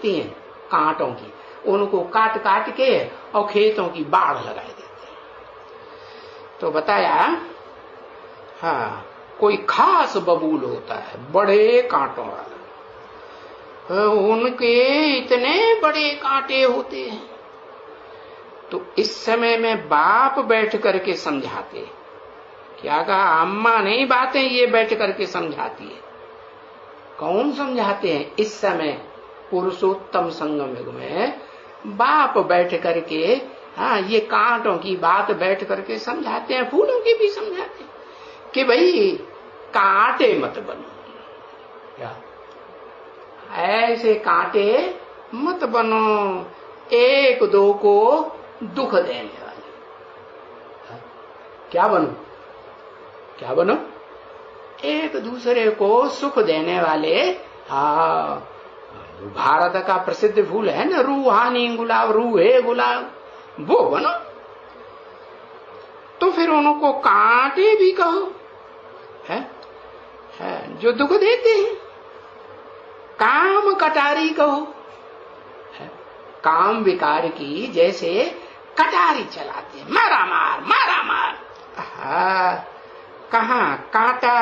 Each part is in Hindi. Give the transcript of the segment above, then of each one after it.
होती हैं कांटों की, उनको काट काट के और खेतों की बाढ़ लगा देते हैं। तो बताया हाँ, कोई खास बबूल होता है बड़े कांटों वाला, उनके इतने बड़े कांटे होते हैं। तो इस समय में बाप बैठ करके समझाते, क्या कहा, अम्मा नहीं बातें ये बैठ करके समझाती है। कौन समझाते हैं? इस समय पुरुषोत्तम संगम युग में बाप बैठ करके हाँ ये कांटों की बात बैठ करके समझाते हैं, फूलों की भी समझाते हैं कि भाई कांटे मत बनो, क्या ऐसे कांटे मत बनो, एक दो को दुख देने वाले। क्या बनो? क्या बनो? एक दूसरे को सुख देने वाले। हाँ, भारत का प्रसिद्ध फूल है ना रूहानी गुलाब, रूहे गुलाब, वो बनो। तो फिर उनको कांटे भी कहो है जो दुख देते हैं, काम कटारी कहो है, काम विकार की जैसे कटारी चलाते हैं, मारा मार। कहाँ कांटा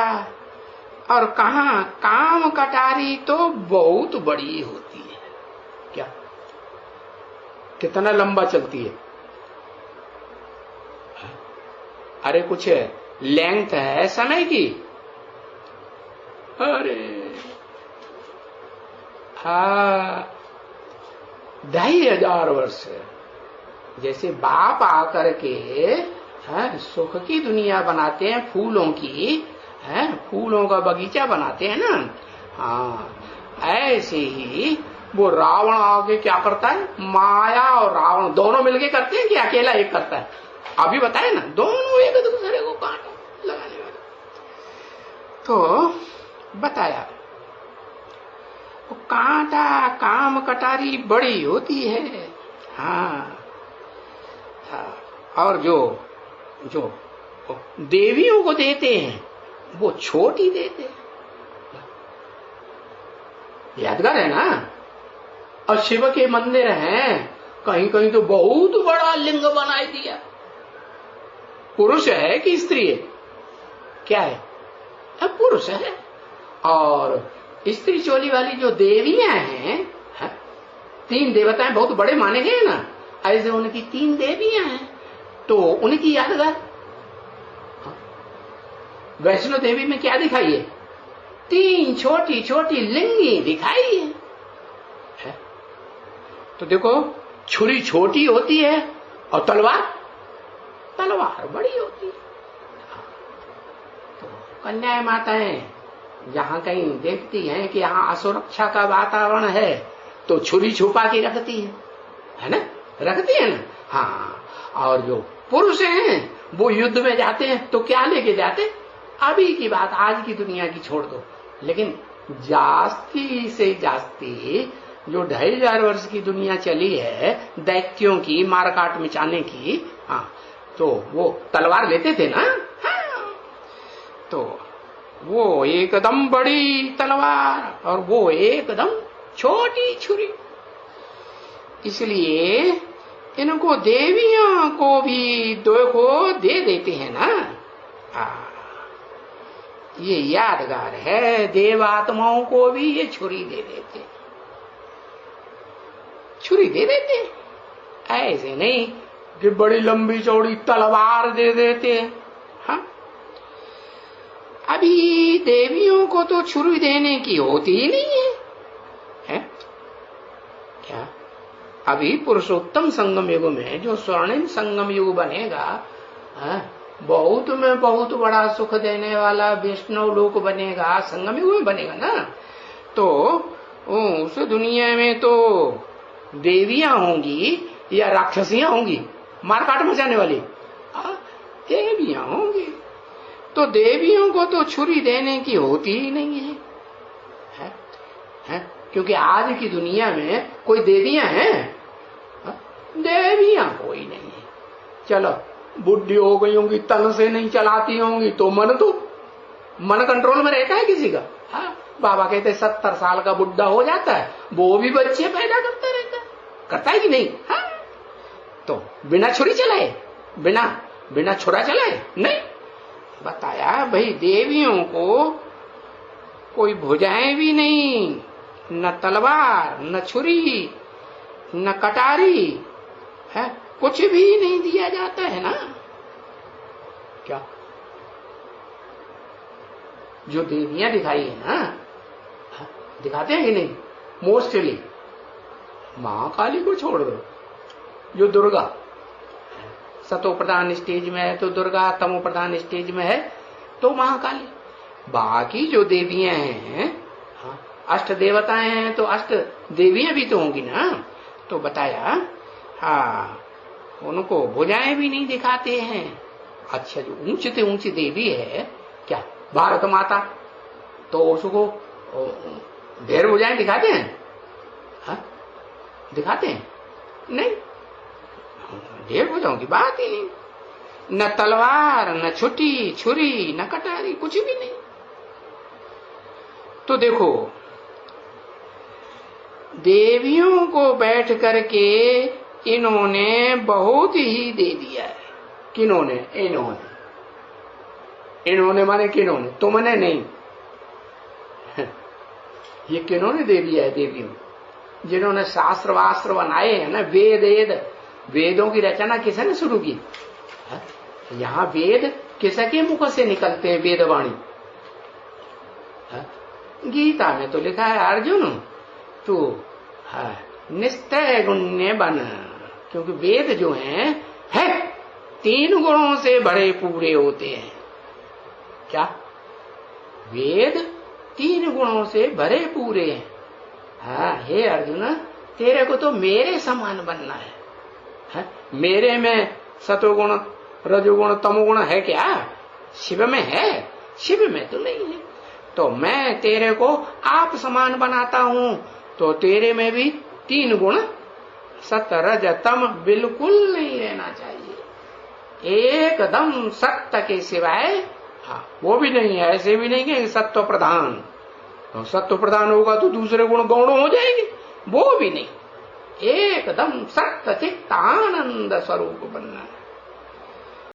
और कहाँ काम कटारी तो बहुत बड़ी होती है। क्या कितना लंबा चलती है? अरे कुछ लेंथ है समय की। अरे हाँ, 2500 वर्ष। जैसे बाप आकर के सुख की दुनिया बनाते हैं, फूलों की फूलों का बगीचा बनाते हैं ना, हाँ ऐसे ही वो रावण आगे क्या करता है, माया और रावण दोनों मिलके करते हैं कि अकेला एक करता है? अभी बताए ना, दोनों एक दूसरे को कांटा लगाने वाले। तो बताया कांटा काम कटारी बड़ी होती है। हाँ, और जो देवियों को देते हैं वो छोटी देते हैं। यादगार है ना। और शिव के मंदिर हैं, कहीं कहीं तो बहुत बड़ा लिंग बनाई दिया। पुरुष है कि स्त्री है? क्या है? पुरुष है। और स्त्री चोली वाली जो देवियां हैं, 3 देवताएं बहुत बड़े माने गए ना, ऐसे उनकी 3 देवियां हैं। तो उनकी यादगार वैष्णो देवी में क्या दिखाई है? 3 छोटी छोटी लिंगी दिखाई है। तो देखो, छुरी छोटी होती है और तलवार बड़ी होती है। तो कन्याएं माताएं जहां कहीं देखती हैं कि यहाँ असुरक्षा का वातावरण है तो छुरी छुपा के रखती है ना, रखती है ना। हाँ, और जो पुरुष हैं वो युद्ध में जाते हैं तो क्या लेके जाते? अभी की बात, आज की दुनिया की छोड़ दो, लेकिन जास्ती से जास्ती जो 2500 वर्ष की दुनिया चली है दैत्यों की मारकाट मचाने की, हाँ, तो वो तलवार लेते थे ना। हाँ, तो वो एकदम बड़ी तलवार और वो एकदम छोटी छुरी। इसलिए इनको देवियों को भी देखो दे देते हैं ना। ये यादगार है, देवात्माओं को भी ये छुरी दे देते, छुरी दे देते। ऐसे नहीं कि बड़ी लंबी चौड़ी तलवार दे देते हैं। हाँ, अभी देवियों को तो छुरी देने की होती ही नहीं है, क्या? अभी पुरुषोत्तम संगम युग में जो स्वर्णिम संगम युग बनेगा, बहुत में बहुत बड़ा सुख देने वाला वैष्णव लोक बनेगा, संगम युग में बनेगा ना। तो उस दुनिया में तो देवियां होंगी या राक्षसियां होंगी मारकाट मचाने वाली? देवियां होंगी। तो देवियों को तो छुरी देने की होती ही नहीं है? क्योंकि आज की दुनिया में कोई देवियां हैं? देवियां कोई नहीं है। चलो बुढ़ी हो गई होंगी, तन से नहीं चलाती होंगी, तो मन कंट्रोल में रहता है किसी का? हाँ, बाबा कहते 70 साल का बुढ़ा हो जाता है, वो भी बच्चे पैदा करता रहता है, करता है कि नहीं? हाँ? तो बिना छुरी चलाए, बिना छुरा चलाए नहीं। बताया भाई देवियों को कोई भुजाएं भी नहीं, न तलवार, न छुरी, न कटारी है, कुछ भी नहीं दिया जाता है ना। क्या जो देवियां दिखाई है ना, दिखाते हैं कि नहीं? मोस्टली महाकाली को छोड़ दो, जो दुर्गा सतो प्रधान स्टेज में है तो दुर्गा, तमो प्रधान स्टेज में है तो महाकाली। बाकी जो देवियां हैं, अष्ट देवताएं हैं तो अष्ट देवियां भी तो होंगी ना। तो बताया हाँ, उनको भुजाएं भी नहीं दिखाते हैं। अच्छा, जो ऊंची से ऊंची देवी है क्या, भारत माता, तो उसको ढेर भुजाएं दिखाते हैं? हाँ? दिखाते हैं? नहीं, ढेर भुजाओं की बात ही नहीं। न तलवार, न छुरी, न कटारी, कुछ भी नहीं। तो देखो, देवियों को बैठ करके इन्होंने बहुत ही दे दिया है। किन्होंने? इन्होंने माने किन्होंने? तुमने नहीं। ये किन्होंने दे दिया है? देवियों, जिन्होंने शास्त्र वास्त्र बनाए हैं ना, वेदों की रचना किसने शुरू की? यहां वेद किसके मुख से निकलते हैं? वेदवाणी। गीता में तो लिखा है अर्जुन तू निश्चय गुण्य बन, क्योंकि वेद जो है 3 गुणों से भरे पूरे होते हैं। क्या? वेद 3 गुणों से भरे पूरे हैं। हाँ, हे अर्जुन, तेरे को तो मेरे समान बनना है। मेरे में सतोगुण, रजोगुण, तमोगुण है क्या? शिव में है? शिव में तो नहीं है। तो मैं तेरे को आप समान बनाता हूं, तो तेरे में भी 3 गुण सत रज तम बिल्कुल नहीं रहना चाहिए। एकदम सत्य के सिवाय वो भी नहीं है। ऐसे भी नहीं कि सत्व प्रधान, तो सत्व प्रधान होगा तो दूसरे गुण गौण हो जाएंगे, वो भी नहीं। एकदम सत्य चित्त आनंद स्वरूप बनना है।